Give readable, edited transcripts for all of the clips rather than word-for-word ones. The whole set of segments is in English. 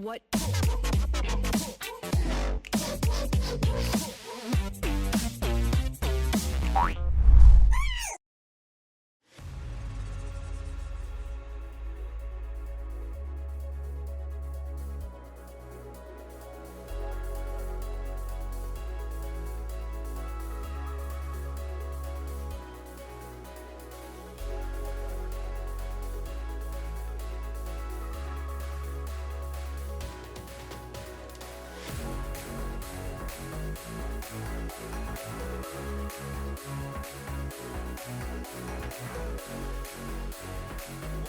What?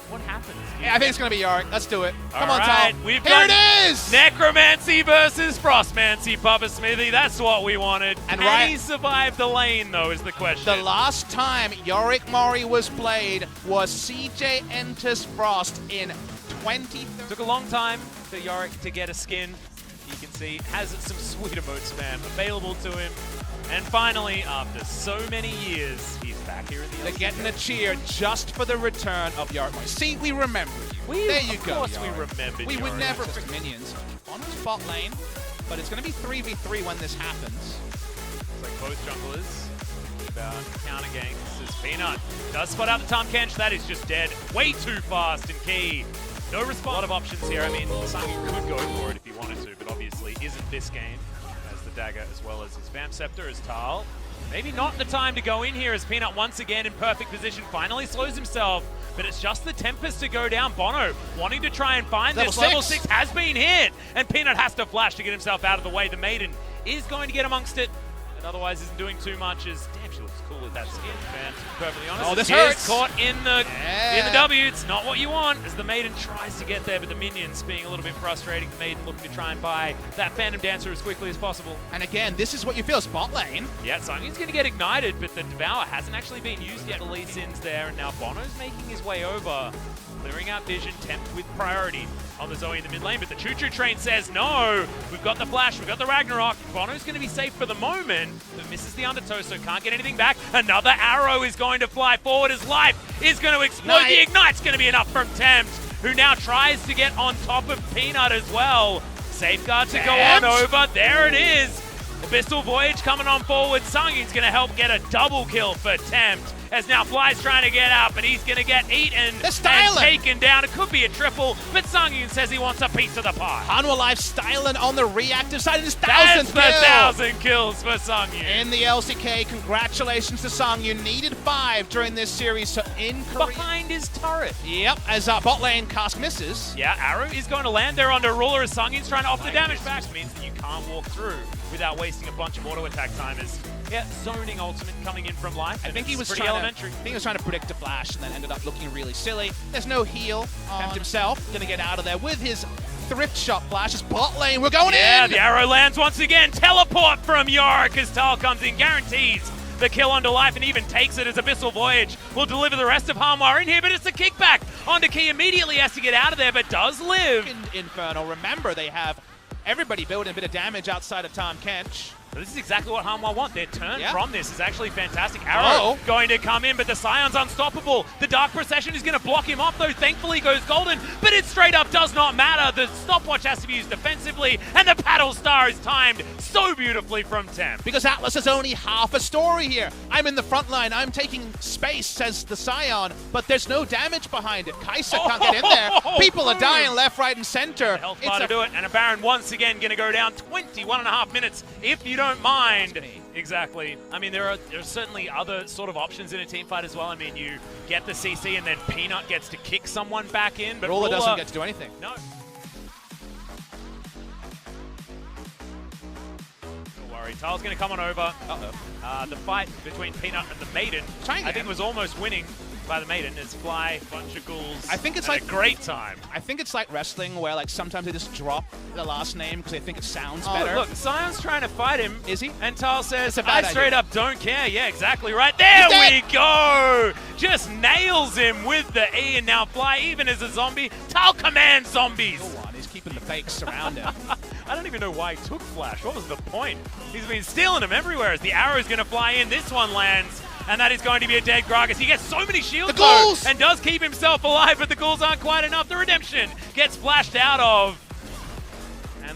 What happens? Yeah, I think it's going to be Yorick. Let's do it. Come on, right, Thal. we've Here got it is! Necromancy versus Frostmancy, Papa Smithy. That's what we wanted. And Can he survive the lane, though, is the question. The last time Yorick Mori was played was CJ Enters Frost in 2013. Took a long time for Yorick to get a skin. You can see has some sweet emote spam available to him. And finally, after so many years, he's back here in the They're LCK. getting a cheer just for the return of Yorick Mori. See, we remember you. There you go, Of course Yorick. we remembered We would Yorick. never pick minions on the spot lane, but it's going to be 3v3 when this happens. It's like both junglers about counter ganks as Peanut does spot out the Tom Kench. That is just dead way too fast and key. No response. A lot of options here. I mean, Sangyoon could go for it if he wanted to, but obviously isn't this game. Has the dagger as well as his Vamp Scepter as Thal. Maybe not the time to go in here as Peanut once again in perfect position. Finally slows himself, but it's just the Tempest to go down. Bono wanting to try and find this. Level 6 has been hit, and Peanut has to flash to get himself out of the way. The Maiden is going to get amongst it, but otherwise isn't doing too much as, damn, she looks cool with that skin, man. To be perfectly honest. Oh, this She is hurts. caught in the W. It's not what you want as the Maiden tries to get there, but the minions being a little bit frustrating. The Maiden looking to try and buy that Phantom Dancer as quickly as possible. And again, this is what you feel, spot lane. Yeah, Sangyoon's going to get ignited, but the Devour hasn't actually been used yet. The Lee Sin's there, and now Bono's making his way over. Clearing out vision, Tempt with priority on the Zoe in the mid lane, but the Choo Choo Train says no. We've got the Flash, we've got the Ragnarok. Bono's going to be safe for the moment, but misses the undertow, so can't get anything back. Another arrow is going to fly forward. His life is going to explode. The Ignite's going to be enough from Tempt, who now tries to get on top of Peanut as well. Safeguard to go on over. There it is. Abyssal Voyage coming on forward. Sangyoon's going to help get a double kill for Tempt. As now Fly's trying to get up, and he's going to get eaten and taken down. It could be a triple, but Sangyoon says he wants a piece of the pie. Hanwha Live styling on the reactive side. It's 1,000 That's kill. the 1,000 kills for Sangyoon. In the LCK, congratulations to Sangyoon. Needed 5 during this series, so in Korea. Behind his turret. Yep, as bot lane Cask misses. Yeah, arrow is going to land there onto Ruler as Sangyoon's trying to off the damage back. This means that you can't walk through without wasting a bunch of auto attack timers. Yeah, zoning ultimate coming in from life. I think he was elementary. I think he was trying to predict a flash and then ended up looking really silly. There's no heal on himself. Gonna get out of there with his thrift shop flash. It's bot lane. We're going in. Yeah, the arrow lands once again. Teleport from Yorick as Thal comes in, guarantees the kill onto life and even takes it as Abyssal Voyage will deliver the rest of Hanwha in here, but it's a kickback onto Key. Immediately has to get out of there, but does live. Infernal. Remember, they have everybody building a bit of damage outside of Tom Kench. So this is exactly what Hanwha want. Their turn from this is actually fantastic. Arrow going to come in, but the Scion's unstoppable. The Dark Procession is going to block him off, though. Thankfully goes golden, but it straight up does not matter. The stopwatch has to be used defensively, and the Paddle Star is timed so beautifully from Tempt. Because Atlas is only half a story here. I'm in the front line. I'm taking space, says the Scion, but there's no damage behind it. Kaisa can't get in there. People are dying left, right, and center. The health bar to do it, and a Baron once again going to go down 21.5 minutes if you don't mind. Exactly. I mean, there are certainly other sort of options in a team fight as well. I mean, you get the CC and then Peanut gets to kick someone back in, but Ruler doesn't get to do anything. No. Don't worry, Thal's going to come on over. The fight between Peanut and the Maiden, I think was almost winning by the Maiden. It's Fly, bunch of ghouls. I think it's like a great time. I think it's like wrestling where like sometimes they just drop the last name because they think it sounds better. Look, Scion's trying to fight him. Is he? And Thal says, I straight up don't care. Yeah, exactly right. There we go! Just nails him with the E, and now Fly, even as a zombie, Thal commands zombies. He's keeping the fakes around him. I don't even know why he took Flash. What was the point? He's been stealing them everywhere as the arrow's going to fly in. This one lands. And that is going to be a dead Gragas. He gets so many shields though, and does keep himself alive, but the ghouls aren't quite enough. The redemption gets flashed out of.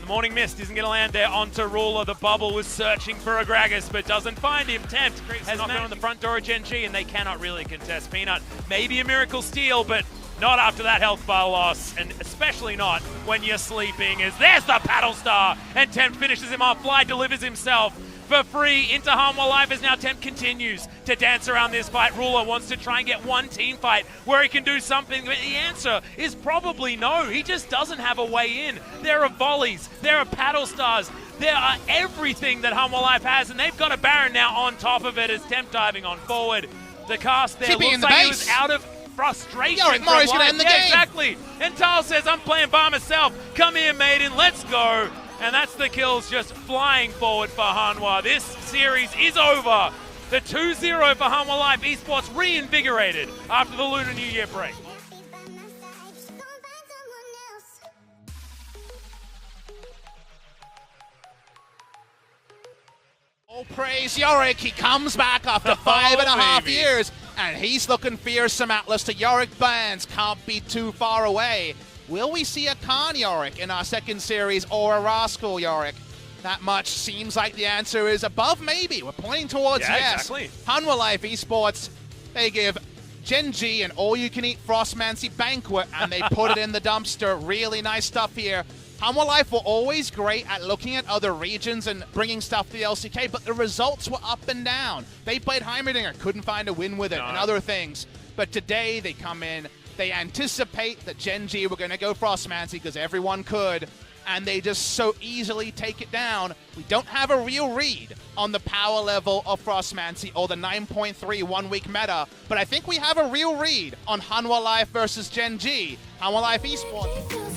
And the Morning Mist isn't going to land there onto Ruler. The bubble was searching for a Gragas, but doesn't find him. Tempt has knocked on the front door of Gen G, and they cannot really contest Peanut. Maybe a miracle steal, but not after that health bar loss, and especially not when you're sleeping. As there's the Paddle Star, and Tempt finishes him off. Fly delivers himself for free into Hanwha Life as now Tempt continues to dance around this fight. Ruler wants to try and get one team fight where he can do something, but the answer is probably no. He just doesn't have a way in. There are volleys, there are Paddle Stars, there are everything that Hanwha Life has, and they've got a Baron now on top of it as Tempt diving on forward. The cast there looks like he was out of frustration. Yorick Morrow's going to end the game. Exactly. And Thal says, I'm playing by myself. Come here, maiden. Let's go. And that's the kills just flying forward for Hanwha. This series is over. The 2-0 for Hanwha Life Esports reinvigorated after the Lunar New Year break. All praise Yorick. He comes back after 5.5 years. And he's looking fearsome. Atlas to Yorick Bands. Can't be too far away. Will we see a Khan Yorick in our second series or a Rascal Yorick? That much seems like the answer is above maybe. We're pointing towards yes. Exactly. Hanwha Life Esports, they give Gen G an all-you-can-eat Frostmancy banquet and they put it in the dumpster. Really nice stuff here. Hanwha Life were always great at looking at other regions and bringing stuff to the LCK, but the results were up and down. They played Heimerdinger, couldn't find a win with it, and other things. But today they come in, they anticipate that Gen G were going to go Frostmancy because everyone could, and they just so easily take it down. We don't have a real read on the power level of Frostmancy or the 9.3 one-week meta, but I think we have a real read on Hanwha Life versus Gen G. Hanwha Life Esports.